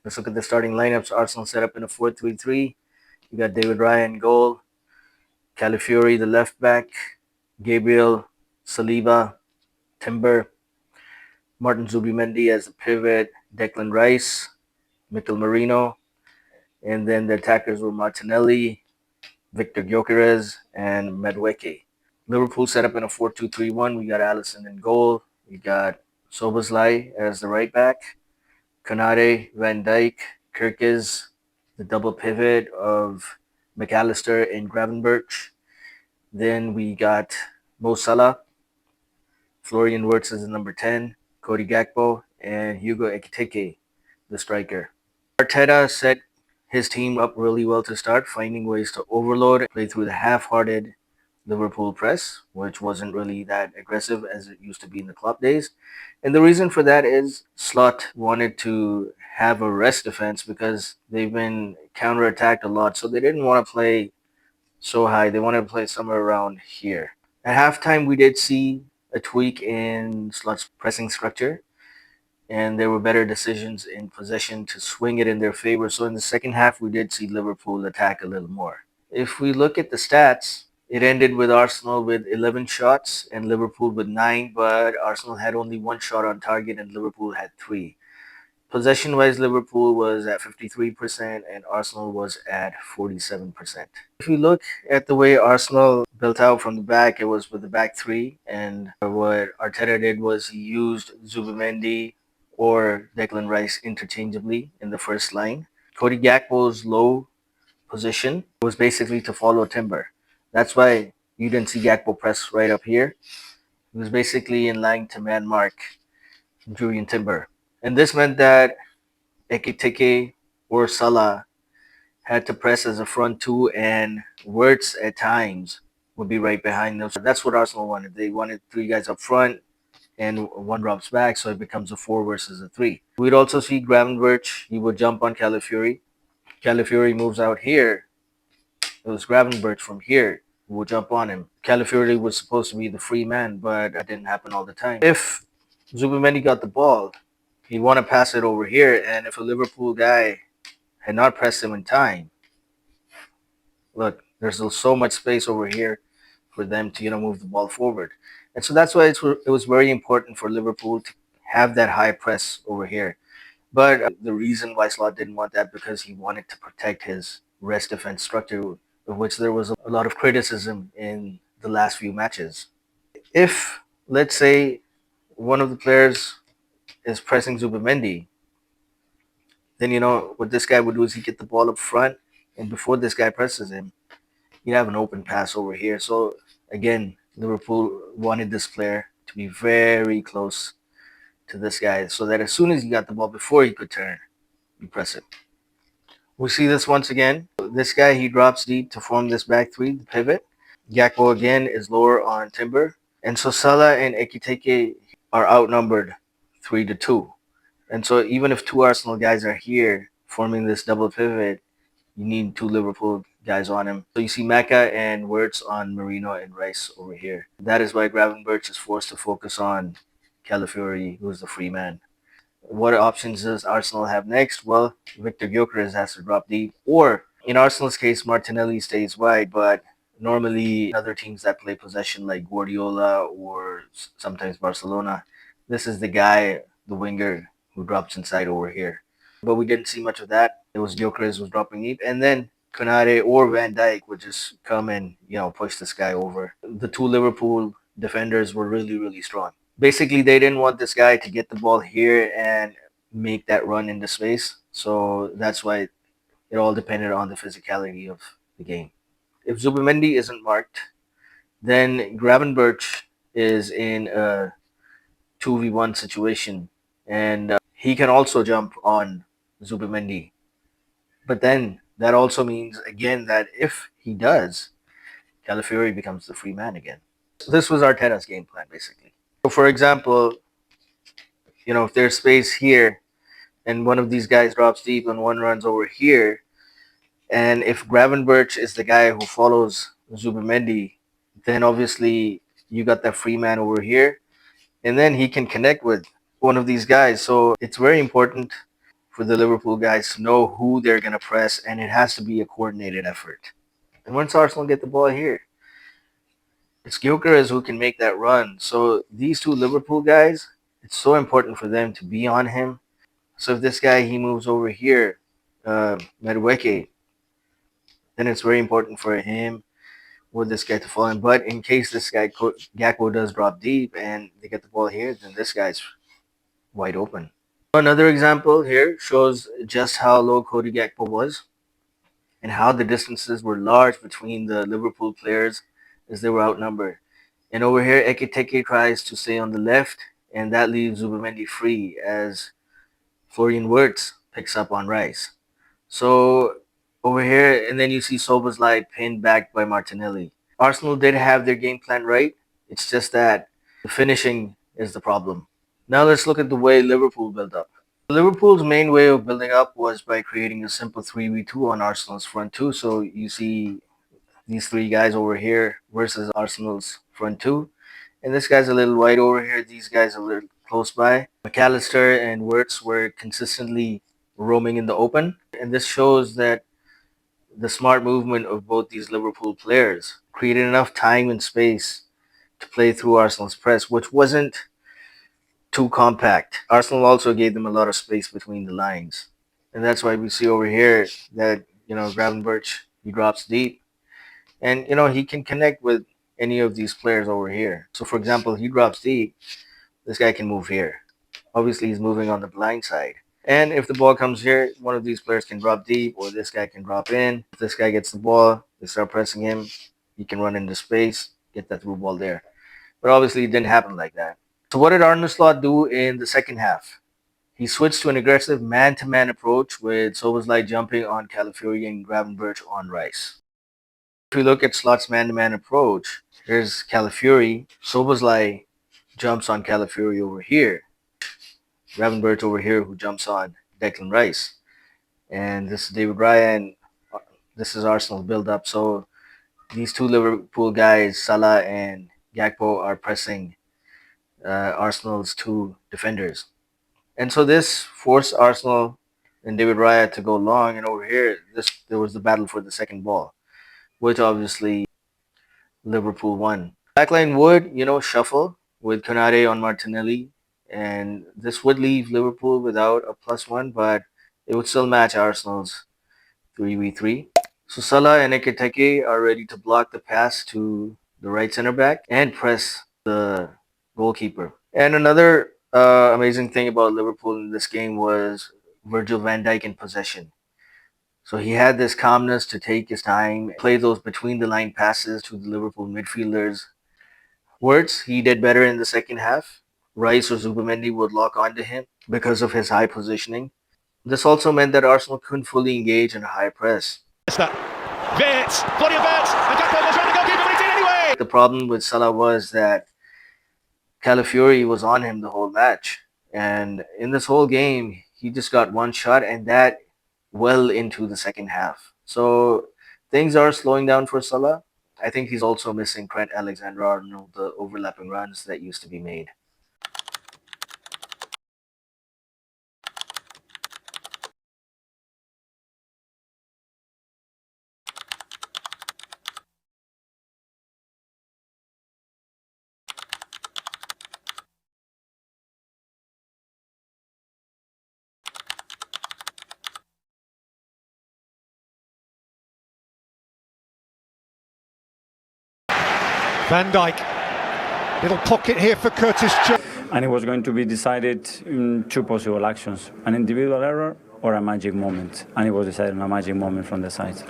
Let's look at the starting lineups. Arsenal set up in a 4-3-3. You got David Raya in goal, Calafiori the left back, Gabriel, Saliba, Timber, Martin Zubimendi as a pivot, Declan Rice, Mikel Merino, and then the attackers were Martinelli, Victor Gyökeres, and Madueke. Liverpool set up in a 4-2-3-1. We got Alisson in goal. We got Szoboszlai as the right back, Konate, Van Dijk, Kirkes, the double pivot of McAllister and Gravenberch. Then we got Mo Salah, Florian Wirtz as the number 10, Cody Gakpo, and Hugo Ekitike, the striker. Arteta set his team up really well to start, finding ways to overload, play through the half-hearted Liverpool press, which wasn't really that aggressive as it used to be in the club days. And the reason for that is Slot wanted to have a rest defense because they've been counterattacked a lot. So they didn't want to play so high. They wanted to play somewhere around here. At halftime, we did see a tweak in Slot's pressing structure, and there were better decisions in possession to swing it in their favor. So in the second half, we did see Liverpool attack a little more. If we look at the stats, it ended with Arsenal with 11 shots and Liverpool with 9, but Arsenal had only one shot on target and Liverpool had 3. Possession-wise, Liverpool was at 53% and Arsenal was at 47%. If you look at the way Arsenal built out from the back, it was with the back three, and what Arteta did was he used Zubimendi or Declan Rice interchangeably in the first line. Cody Gakpo's low position was basically to follow Timber. That's why you didn't see Gakpo press right up here. He was basically in line to man mark Julian Timber. And this meant that Ekitike or Salah had to press as a front two, and Wirtz at times would be right behind them. So that's what Arsenal wanted. They wanted 3 guys up front and 1 drops back, so it becomes a 4 versus a 3. We'd also see Gravenberch. He would jump on Calafiori. Calafiori moves out here. It was Gravenberch from here who would jump on him. Calafiori was supposed to be the free man, but that didn't happen all the time. If Zubimendi got the ball, he'd want to pass it over here, and if a Liverpool guy had not pressed him in time, look, there's still so much space over here for them to move the ball forward. And so that's why it was very important for Liverpool to have that high press over here. But the reason why Slot didn't want that because he wanted to protect his rest defense structure, of which there was a lot of criticism in the last few matches. If, let's say, one of the players is pressing Zubimendi, then what this guy would do is he'd get the ball up front, and before this guy presses him, he'd have an open pass over here. So again, Liverpool wanted this player to be very close to this guy so that as soon as he got the ball before he could turn, you press it. We see this once again. This guy, he drops deep to form this back three, the pivot. Gakpo again is lower on Timber. And so Salah and Ekitike are outnumbered 3-2. And so even if 2 Arsenal guys are here forming this double pivot, you need 2 Liverpool guys on him. So you see Maka and Wirtz on Merino and Rice over here. That is why Gravenberch is forced to focus on Calafiori, who's the free man. What options does Arsenal have next? Well, Victor Gyökeres has to drop deep. Or, in Arsenal's case, Martinelli stays wide, but normally other teams that play possession like Guardiola or sometimes Barcelona, this is the guy, the winger, who drops inside over here. But we didn't see much of that. It was Gyökeres was dropping deep. And then Konate or Van Dijk would just come and, push this guy over. The 2 Liverpool defenders were really, really strong. Basically, they didn't want this guy to get the ball here and make that run into space. So that's why it all depended on the physicality of the game. If Zubimendi isn't marked, then Gravenberch is in a 2v1 situation. And he can also jump on Zubimendi. But then that also means, again, that if he does, Calafiori becomes the free man again. This was Arteta's game plan, basically. So, for example, if there's space here and one of these guys drops deep and one runs over here, and if Gravenberch is the guy who follows Zubimendi, then obviously you got that free man over here, and then he can connect with one of these guys. So it's very important for the Liverpool guys to know who they're going to press, and it has to be a coordinated effort. And once Arsenal get the ball here, it's Gyökeres who can make that run. So these two Liverpool guys, it's so important for them to be on him. So if this guy, he moves over here, Madueke, then it's very important for him with this guy to fall in. But in case this guy, Gakpo, does drop deep and they get the ball here, then this guy's wide open. Another example here shows just how low Cody Gakpo was and how the distances were large between the Liverpool players as they were outnumbered. And over here, Ekitike tries to stay on the left, and that leaves Zubimendi free as Florian Wirtz picks up on Rice. So over here, and then you see Szoboszlai pinned back by Martinelli. Arsenal did have their game plan right. It's just that the finishing is the problem. Now let's look at the way Liverpool built up. Liverpool's main way of building up was by creating a simple 3v2 on Arsenal's front two. So you see these three guys over here versus Arsenal's front two. And this guy's a little wide over here. These guys are a little close by. McAllister and Wirtz were consistently roaming in the open. And this shows that the smart movement of both these Liverpool players created enough time and space to play through Arsenal's press, which wasn't too compact. Arsenal also gave them a lot of space between the lines. And that's why we see over here that, Gravenberch, he drops deep. And, he can connect with any of these players over here. So, for example, he drops deep. This guy can move here. Obviously, he's moving on the blind side. And if the ball comes here, one of these players can drop deep or this guy can drop in. If this guy gets the ball, they start pressing him. He can run into space, get that through ball there. But obviously, it didn't happen like that. So what did Arne Slot do in the second half? He switched to an aggressive man-to-man approach with Szoboszlai jumping on Calafiori and Gravenberch on Rice. If we look at Slot's man-to-man approach, here's Calafiori. Szoboszlai jumps on Calafiori over here. Gravenberch over here who jumps on Declan Rice. And this is David Raya, and this is Arsenal's build-up. So these two Liverpool guys, Salah and Gakpo, are pressing Arsenal's two defenders. And so this forced Arsenal and David Raya to go long. And over here, there was the battle for the second ball, which obviously Liverpool won. Backline would, shuffle with Konate on Martinelli. And this would leave Liverpool without a +1, but it would still match Arsenal's 3v3. So Salah and Ekitike are ready to block the pass to the right center back and press the goalkeeper. And another amazing thing about Liverpool in this game was Virgil van Dijk in possession. So he had this calmness to take his time, play those between the line passes to the Liverpool midfielders. Wirtz, he did better in the second half. Rice or Zubimendi would lock onto him because of his high positioning. This also meant that Arsenal couldn't fully engage in a high press. The problem with Salah was that Calafiori was on him the whole match. And in this whole game, he just got one shot, and that well into the second half. So things are slowing down for Salah. I think he's also missing Trent Alexander-Arnold, the overlapping runs that used to be made. Van Dijk, little pocket here for Curtis Jones. And it was going to be decided in two possible actions, an individual error or a magic moment. And it was decided on a magic moment from the side.